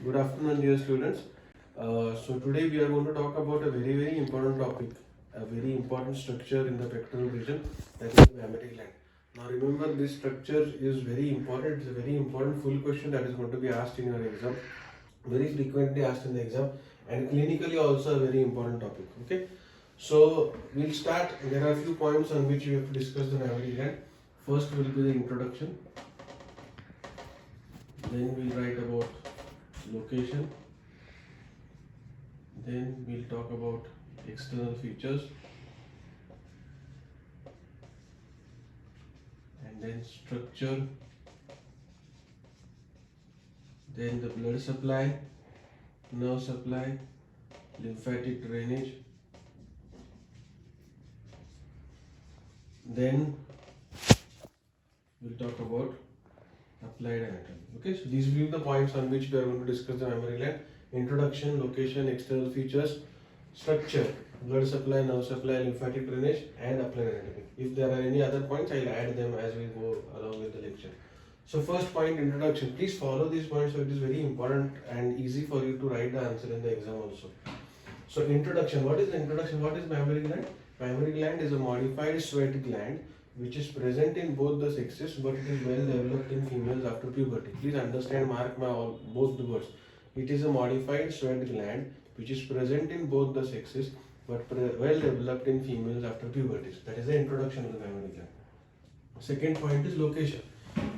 Good afternoon, dear students. So today we are going to talk about a very important topic, a very important structure in the pectoral region, that is the mammary gland. Now remember, this structure is very important. It's a very important full question that is going to be asked in your exam, very frequently asked in the exam, and clinically also a very important topic. Okay, so we'll start. There are a few points on which we have to discuss the mammary gland. First will be the introduction. Then we'll write about location. Then we'll talk about external features, and then structure, then the blood supply, nerve supply, lymphatic drainage, then we'll talk about applied anatomy. Okay, so these will be the points on which we are going to discuss the mammary gland: introduction, location, external features, structure, blood supply, nerve supply, lymphatic drainage, and applied anatomy. If there are any other points, I'll add them as we go along with the lecture. So first point, introduction. Please follow these points, so it is very important and easy for you to write the answer in the exam also. So introduction. What is the introduction? What is mammary gland? Mammary gland is a modified sweat gland which is present in both the sexes, but it is well developed in females after puberty. Please understand, mark my both the words. It is a modified sweat gland which is present in both the sexes, but well developed in females after puberty. That is the introduction of the mammary gland. Second point is location.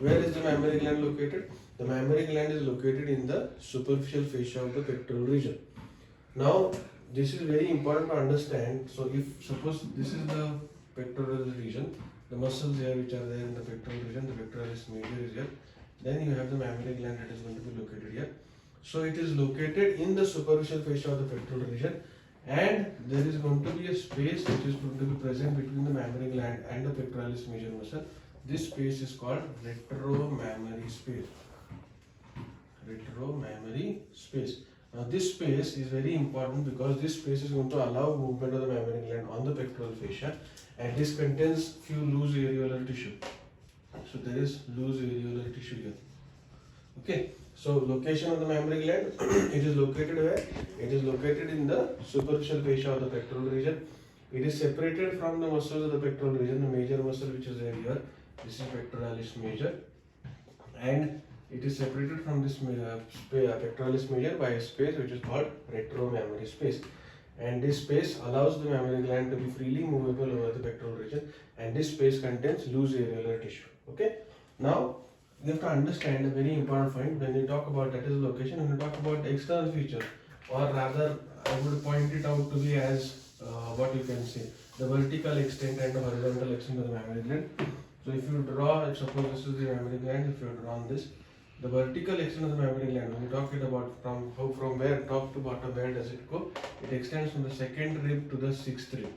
Where is the mammary gland located? The mammary gland is located in the superficial fascia of the pectoral region. Now, this is very important to understand. So, if suppose this is the pectoral region, the muscles here which are there in the pectoral region, the pectoralis major is here. Then you have the mammary gland that is going to be located here. So, it is located in the superficial fascia of the pectoral region, and there is going to be a space which is going to be present between the mammary gland and the pectoralis major muscle. This space is called retromammary space. Retromammary space. Now this space is very important because this space is going to allow movement of the mammary gland on the pectoral fascia, and this contains few loose areolar tissue. So there is loose areolar tissue here. Okay. So location of the mammary gland, it is located where? It is located in the superficial fascia of the pectoral region. It is separated from the muscles of the pectoral region, the major muscle which is here. This is pectoralis major, and it is separated from this pectoralis major by a space which is called retromammary space. And this space allows the mammary gland to be freely movable over the pectoral region, and this space contains loose areolar tissue. Okay. Now you have to understand a very important point when you talk about, that is location. When you talk about the external feature, or rather I would point it out to be as what you can say, the vertical extent and the horizontal extent of the mammary gland. So if you draw, suppose this is the mammary gland, if you draw on this, the vertical extent of the mammary gland, when you talk it about from where top to bottom, where does it go? It extends from the second rib to the sixth rib.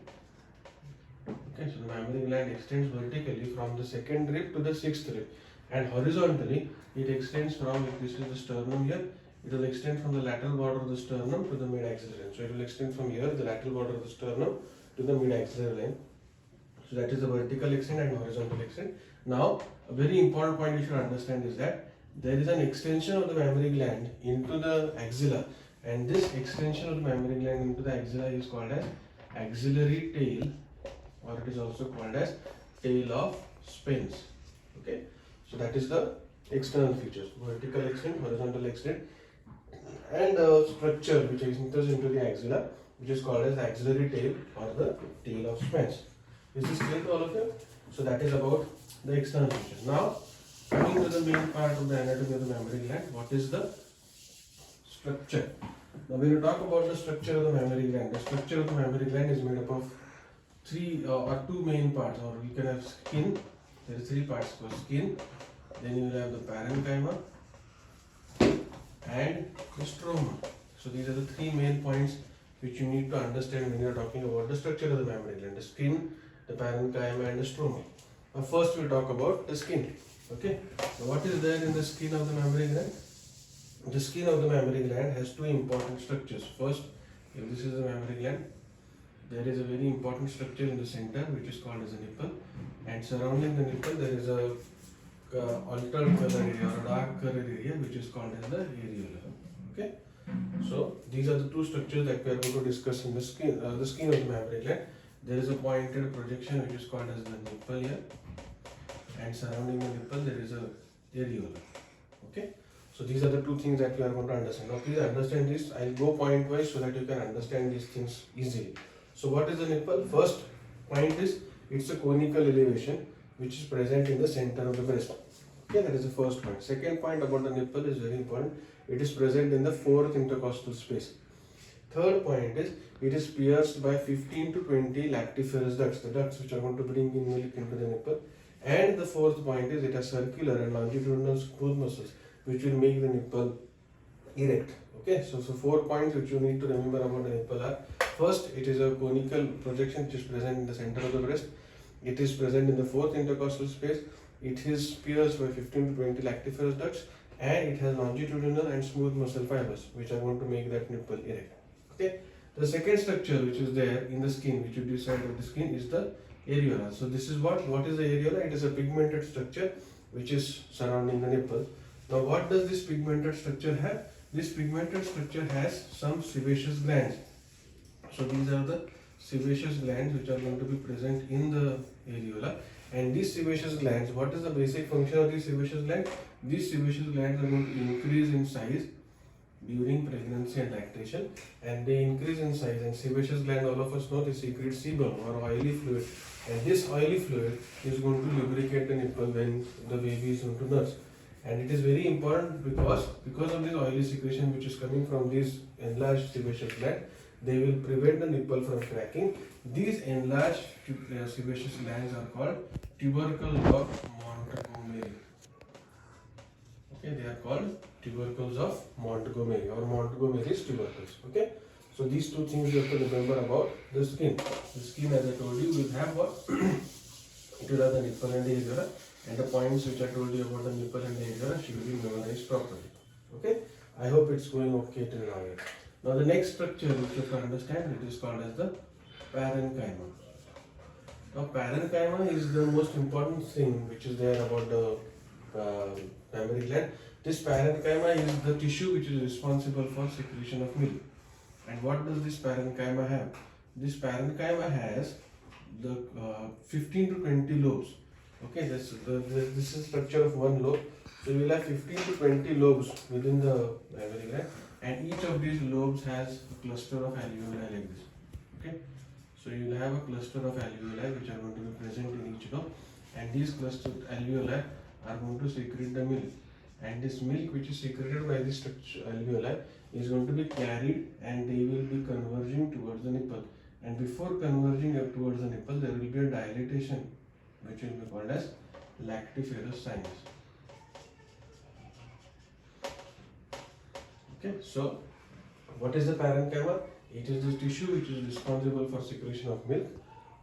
Okay, so the mammary gland extends vertically from the second rib to the sixth rib, and horizontally it extends from, if this is the sternum here, it will extend from the lateral border of the sternum to the mid-axillary line. So it will extend from here, the lateral border of the sternum, to the mid-axillary line. So that is the vertical extent and horizontal extent. Now, a very important point you should understand is that there is an extension of the mammary gland into the axilla, and this extension of the mammary gland into the axilla is called as axillary tail, or it is also called as tail of Spence. Okay, so that is the external features: vertical extent, horizontal extent, and structure which enters into the axilla, which is called as axillary tail or the tail of Spence. Is this clear to all of you? So that is about the external features. Now, coming to the main part of the anatomy of the mammary gland, what is the structure? Now, when you talk about the structure of the mammary gland, the structure of the mammary gland is made up of three or two main parts, or you can have skin. There are three parts for skin. Then you will have the parenchyma and the stroma. So these are the three main points which you need to understand when you are talking about the structure of the mammary gland: the skin, the parenchyma, and the stroma. Now first we'll talk about the skin. Okay. Now what is there in the skin of the mammary gland? The skin of the mammary gland has two important structures. First, if this is the mammary gland, there is a very important structure in the center which is called as a nipple, and surrounding the nipple there is a altered color area or a dark color area which is called as the areola. Okay. So these are the two structures that we are going to discuss in the skin of the mammary gland. There is a pointed projection which is called as the nipple here, and surrounding the nipple there is a areola. Okay. So these are the two things that we are going to understand. Now please understand this. I'll go point wise so that you can understand these things easily. So what is the nipple? First point is it's a conical elevation which is present in the center of the breast. Okay, that is the first point. Second point about the nipple is very important. It is present in the fourth intercostal space. Third point is it is pierced by 15 to 20 lactiferous ducts, the ducts which are going to bring in milk into the nipple. And the fourth point is it has circular and longitudinal smooth muscles which will make the nipple erect. Okay, so 4 points which you need to remember about the nipple are: first, it is a conical projection which is present in the center of the breast. It is present in the fourth intercostal space. It is pierced by 15 to 20 lactiferous ducts, and it has longitudinal and smooth muscle fibers which are going to make that nipple erect. Okay. The second structure which is there in the skin, which you decide with the skin, is the areola. So this is what is the areola? It is a pigmented structure which is surrounding the nipple. Now what does this pigmented structure have? This pigmented structure has some sebaceous glands. So these are the sebaceous glands which are going to be present in the areola. And these sebaceous glands, what is the basic function of these sebaceous glands? These sebaceous glands are going to increase in size during pregnancy and lactation, and they increase in size. And sebaceous gland, all of us know, they secrete sebum or oily fluid, and this oily fluid is going to lubricate the nipple when the baby is going to nurse. And it is very important because of this oily secretion which is coming from these enlarged sebaceous gland, they will prevent the nipple from cracking. These enlarged sebaceous glands are called tubercles of Montgomery. Okay, they are called tubercles of Montgomery or Montgomery's tubercles. Okay, so these two things you have to remember about the skin. The skin, as I told you, will have what? It will have the nipple and the areola, and the points which I told you about the nipple and the areola should be memorized properly. Okay, I hope it's going okay till now. Now the next structure which you have to understand, it is called as the parenchyma. Now parenchyma is the most important thing which is there about the mammary gland. This parenchyma is the tissue which is responsible for secretion of milk. And what does this parenchyma have? This parenchyma has the 15 to 20 lobes. Okay, this is structure of one lobe. So you will have 15 to 20 lobes within the mammary gland, and each of these lobes has a cluster of alveoli like this. Okay, so you will have a cluster of alveoli which are going to be present in each lobe, and these clustered alveoli are going to secrete the milk. And this milk which is secreted by this alveoli is going to be carried, and they will be converging towards the nipple. And before converging up towards the nipple, there will be a dilatation which will be called as lactiferous sinus. Okay, so what is the parenchyma? It is the tissue which is responsible for secretion of milk.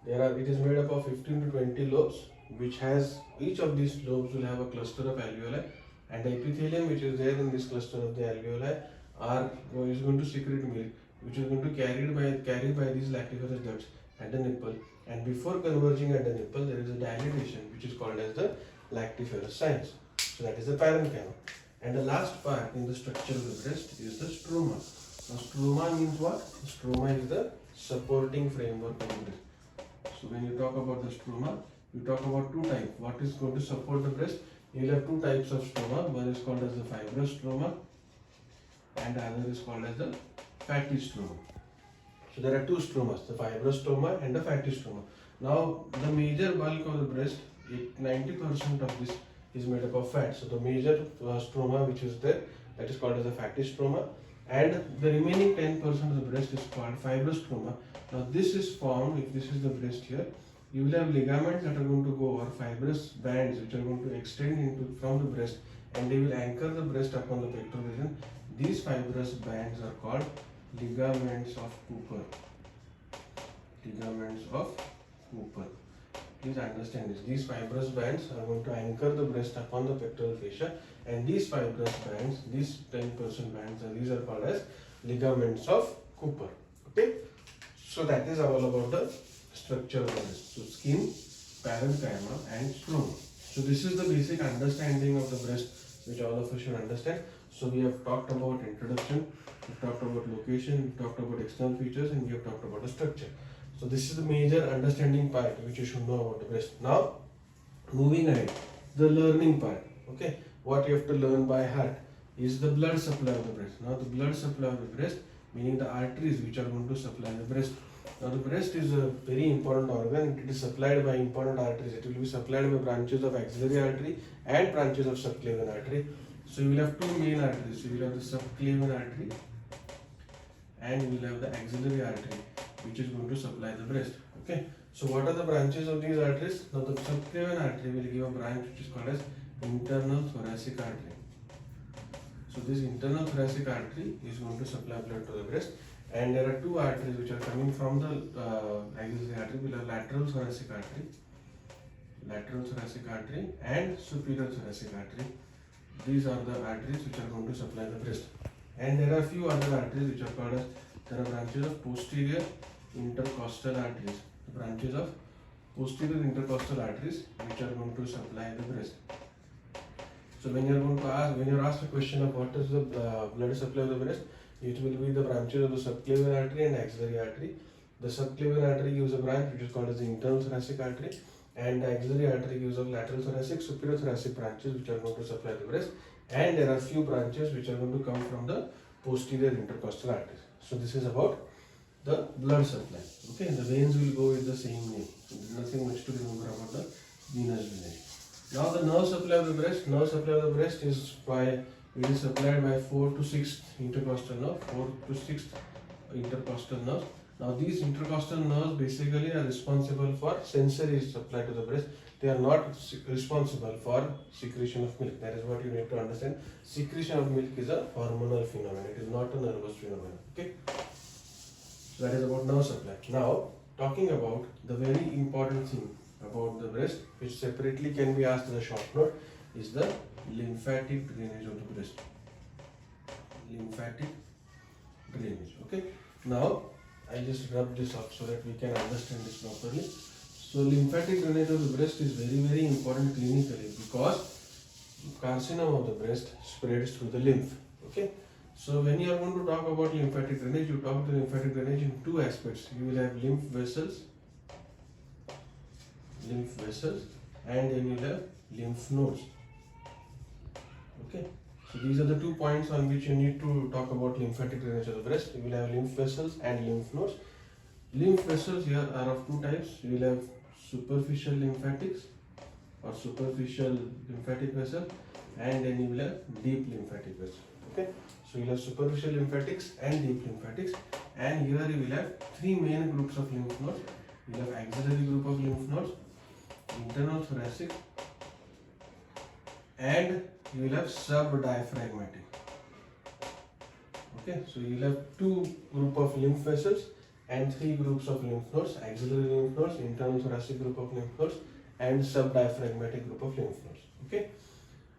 It is made up of 15 to 20 lobes, which has, each of these lobes will have a cluster of alveoli, and the epithelium which is there in this cluster of the alveoli is going to secrete milk, which is going to carried by these lactiferous ducts at the nipple. And before converging at the nipple, there is a dilatation which is called as the lactiferous sinus. So that is the parenchyma. And the last part in the structure of the breast is the stroma. Now stroma means what? Stroma is the supporting framework of the breast. So when you talk about the stroma, you talk about two types. What is going to support the breast? You will have two types of stroma. One is called as the fibrous stroma, and the other is called as the fatty stroma. So there are two stromas, the fibrous stroma and the fatty stroma. Now the major bulk of the breast, 90% of this is made up of fat. So the major stroma which is there, that is called as the fatty stroma, and the remaining 10% of the breast is called fibrous stroma. Now this is formed, if this is the breast here, you will have ligaments that are going to go, or fibrous bands which are going to extend from the breast, and they will anchor the breast upon the pectoral region. These fibrous bands are called ligaments of Cooper. Ligaments of Cooper. Please understand this. These fibrous bands are going to anchor the breast upon the pectoral fascia, and these fibrous bands, these 10% bands, these are called as ligaments of Cooper. Okay. So that is all about the structure of the breast. So skin, parenchyma, and stroma. So this is the basic understanding of the breast which all of us should understand. So we have talked about introduction, we've talked about location, we've talked about external features, and we have talked about the structure. So this is the major understanding part which you should know about the breast. Now, moving ahead, the learning part. Okay, what you have to learn by heart is the blood supply of the breast. Now, the blood supply of the breast, meaning the arteries which are going to supply the breast. Now, the breast is a very important organ. It is supplied by important arteries. It will be supplied by branches of axillary artery and branches of subclavian artery. So, you will have two main arteries. You will have the subclavian artery and you will have the axillary artery, which is going to supply the breast. Okay. So, what are the branches of these arteries? Now, the subclavian artery will give a branch which is called as internal thoracic artery. So, this internal thoracic artery is going to supply blood to the breast. And there are two arteries which are coming from the axillary artery. We have lateral thoracic artery and superior thoracic artery. These are the arteries which are going to supply the breast. And there are few other arteries which are called as, there are branches of posterior intercostal arteries. The branches of posterior intercostal arteries which are going to supply the breast. So when you are going to ask, when you are asked a question of what is the blood supply of the breast, it will be the branches of the subclavian artery and axillary artery. The subclavian artery gives a branch which is called as the internal thoracic artery, and the axillary artery gives of lateral thoracic, superior thoracic branches which are going to supply the breast. And there are few branches which are going to come from the posterior intercostal arteries. So this is about the blood supply. Okay, the veins will go with the same name. So there is nothing much to remember about the venous vein. Now the nerve supply of the breast. Nerve supply of the breast is by, it is supplied by 4 to 6 intercostal nerve, 4 to 6 intercostal nerves. Now these intercostal nerves basically are responsible for sensory supply to the breast. They are not responsible for secretion of milk. That is what you need to understand. Secretion of milk is a hormonal phenomenon. It is not a nervous phenomenon. Okay. So that is about nerve supply. Now talking about the very important thing about the breast, which separately can be asked as a short note, is the lymphatic drainage of the breast. Lymphatic drainage. Okay. Now I'll just rub this up so that we can understand this properly. So lymphatic drainage of the breast is very important clinically, because carcinoma of the breast spreads through the lymph. Okay. So when you are going to talk about lymphatic drainage, you talk the lymphatic drainage in two aspects. You will have lymph vessels, and then you will have lymph nodes. Okay. So these are the 2 points on which you need to talk about lymphatic drainage of the breast. You will have lymph vessels and lymph nodes. Lymph vessels here are of two types. You will have superficial lymphatics or superficial lymphatic vessel, and then you will have deep lymphatic vessel. Okay. So you will have superficial lymphatics and deep lymphatics, and here you will have three main groups of lymph nodes. You will have axillary group of lymph nodes, internal thoracic, and you will have subdiaphragmatic. Okay, so you will have two group of lymph vessels and three groups of lymph nodes: axillary lymph nodes, internal thoracic group of lymph nodes, and subdiaphragmatic group of lymph nodes. Okay,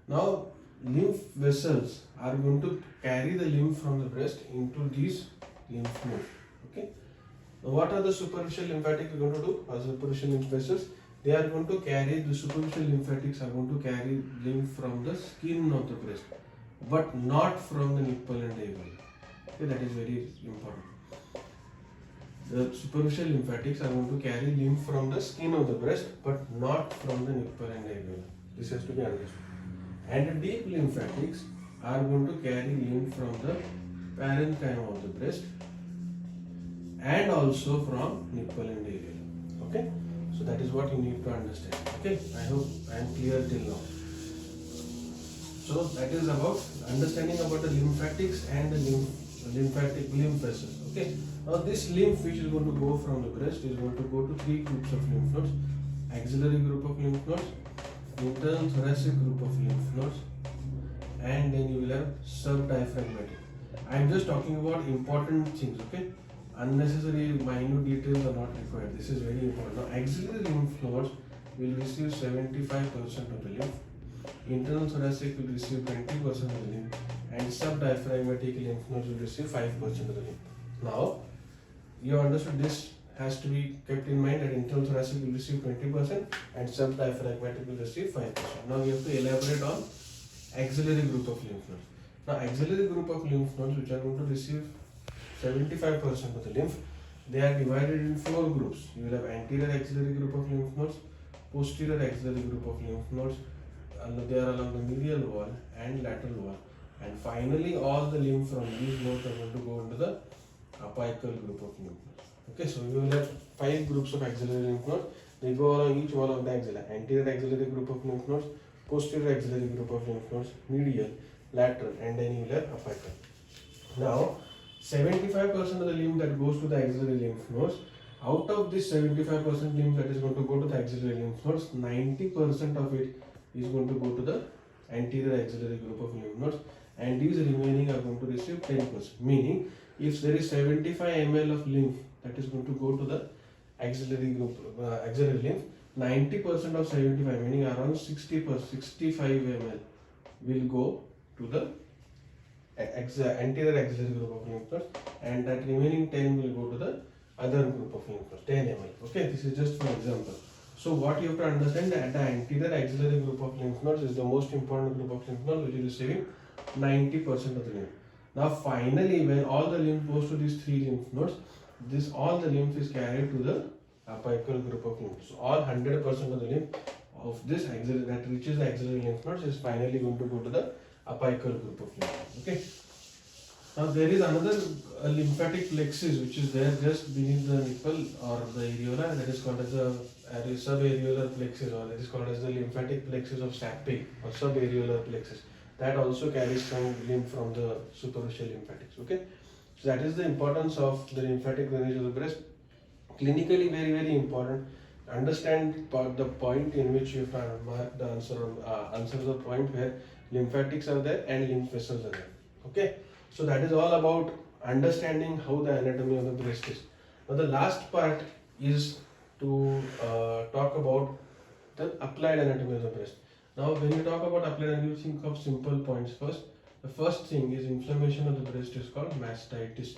now lymph vessels are going to carry the lymph from the breast into these lymph nodes. Okay, now what are the superficial lymphatic going to do? Or superficial lymph vessels, they are going to carry, the superficial lymphatics are going to carry lymph from the skin of the breast, but not from the nipple and the uvula. Okay, that is very important. The superficial lymphatics are going to carry lymph from the skin of the breast, but not from the nipple and the uvula. This has to be understood. And the deep lymphatics are going to carry lymph from the parenchyma of the breast and also from nipple and the uvula. Okay. So that is what you need to understand. Okay, I hope I am clear till now. So that is about understanding about the lymphatics and the lymph vessels. Okay, now this lymph which is going to go from the breast is going to go to three groups of lymph nodes: axillary group of lymph nodes, internal thoracic group of lymph nodes, and then you will have subdiaphragmatic. I am just talking about important things. Okay. Unnecessary minute details are not required. This is very important. Now, axillary lymph nodes will receive 75% of the lymph. Internal thoracic will receive 20% of the lymph, and subdiaphragmatic lymph nodes will receive 5% of the lymph. Now, you understood this has to be kept in mind that internal thoracic will receive 20% and subdiaphragmatic will receive 5%. Now, we have to elaborate on axillary group of lymph nodes. Now axillary group of lymph nodes which are going to receive 75% of the lymph, they are divided in 4 groups. You will have anterior axillary group of lymph nodes, posterior axillary group of lymph nodes, and they are along the medial wall and lateral wall. And finally, all the lymph from these nodes are going to go into the apical group of lymph nodes. Okay, so you will have 5 groups of axillary lymph nodes. They go along each wall of the axilla. Anterior axillary group of lymph nodes, posterior axillary group of lymph nodes, medial, lateral, and then you will have apical. Now, 75% of the lymph that goes to the axillary lymph nodes, out of this 75% lymph that is going to go to the axillary lymph nodes, 90% of it is going to go to the anterior axillary group of lymph nodes, and these remaining are going to receive 10%. Meaning, if there is 75 ml of lymph that is going to go to the axillary group, axillary lymph, 90% of 75, meaning around 65 ml will go to the anterior axillary group of lymph nodes, and that remaining 10 will go to the other group of lymph nodes, 10 ml. Okay, this is just for example. So what you have to understand that the anterior axillary group of lymph nodes is the most important group of lymph nodes which is receiving 90% of the lymph. Now finally, when all the lymph goes to these 3 lymph nodes, all the lymph is carried to the apical group of lymph nodes. So all 100% of the lymph of this axillary that reaches the axillary lymph nodes is finally going to go to the apical group of lymph nodes. Okay. Now there is another lymphatic plexus which is there just beneath the nipple or the areola, that is called as the subareolar plexus, or that is called as the lymphatic plexus of Sappi or subareolar plexus. That also carries some lymph from the superficial lymphatics. Okay, so that is the importance of the lymphatic drainage of the breast. Clinically, very very important. Understand the point in which you have mark the answer the point where lymphatics are there and lymph vessels are there. Okay, so that is all about understanding how the anatomy of the breast is. Now the last part is to talk about the applied anatomy of the breast. Now when you talk about applied anatomy, you think of simple points first. The first thing is inflammation of the breast is called mastitis.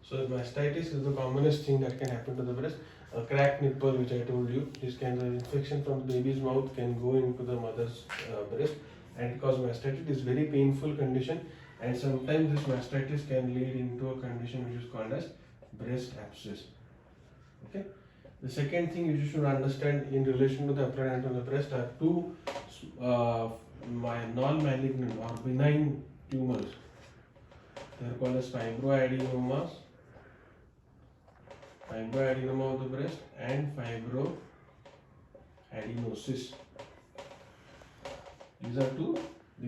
So mastitis is the commonest thing that can happen to the breast. A cracked nipple, which I told you, this kind of infection from the baby's mouth can go into the mother's breast and cause mastitis. It is very painful condition, and sometimes this mastitis can lead into a condition which is called as breast abscess. Okay. The second thing you should understand in relation to the applied anatomy of the breast are 2 non-malignant or benign tumors. They are called as fibroadenoma of the breast and fibroadenosis. These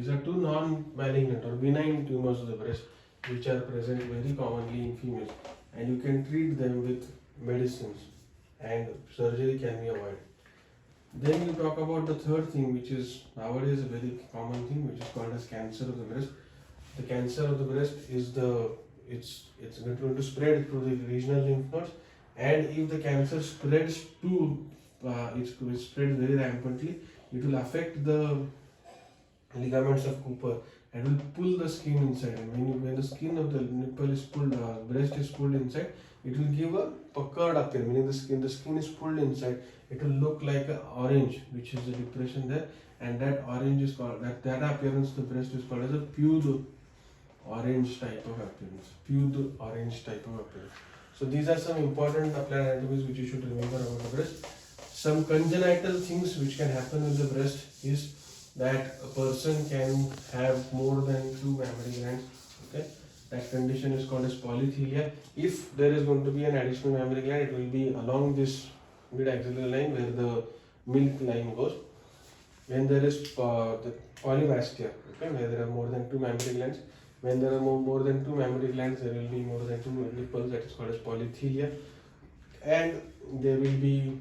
are two non-malignant or benign tumors of the breast which are present very commonly in females, and you can treat them with medicines, and surgery can be avoided. Then you talk about the third thing, which is nowadays a very common thing, which is called as cancer of the breast. The cancer of the breast is it's going to spread through the regional lymph nodes, and if the cancer spreads it spreads very rampantly, it will affect the ligaments of Cooper and will pull the skin inside. And when the skin of the nipple is pulled, breast is pulled inside, it will give a puckered appearance, meaning the skin is pulled inside. It will look like an orange, which is the depression there, and that orange is called that appearance. The breast is called as a pure orange type of appearance. So these are some important applied anatomies which you should remember about the breast. Some congenital things which can happen with the breast is that a person can have more than 2 mammary glands. Okay, that condition is called as polythelia. If there is going to be an additional mammary gland, it will be along this mid-axillary line where the milk line goes. When there is the polymastia, okay, where there are more than 2 mammary glands. When there are more than 2 mammary glands, there will be more than 2 nipples. That is called as polythelia, and there will be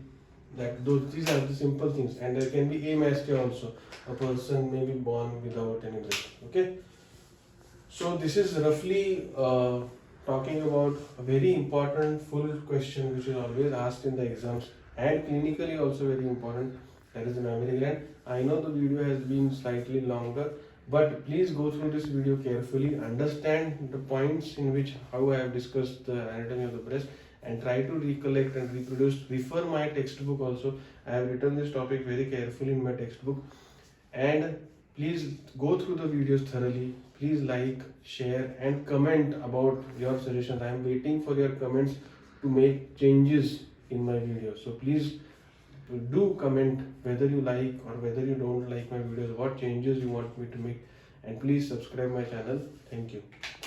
these are the simple things. And there can be amastia also. A person may be born without any breast. Okay. So this is roughly talking about a very important full question which is always asked in the exams and clinically also very important. That is the mammary gland. I know the video has been slightly longer, but please go through this video carefully, understand the points in which how I have discussed the anatomy of the breast, and try to recollect and reproduce. Refer my textbook also. I have written this topic very carefully in my textbook, and please go through the videos thoroughly. Please like, share, and comment about your suggestions. I am waiting for your comments to make changes in my video. So please do comment whether you like or whether you don't like my videos, what changes you want me to make, and please subscribe my channel. Thank you.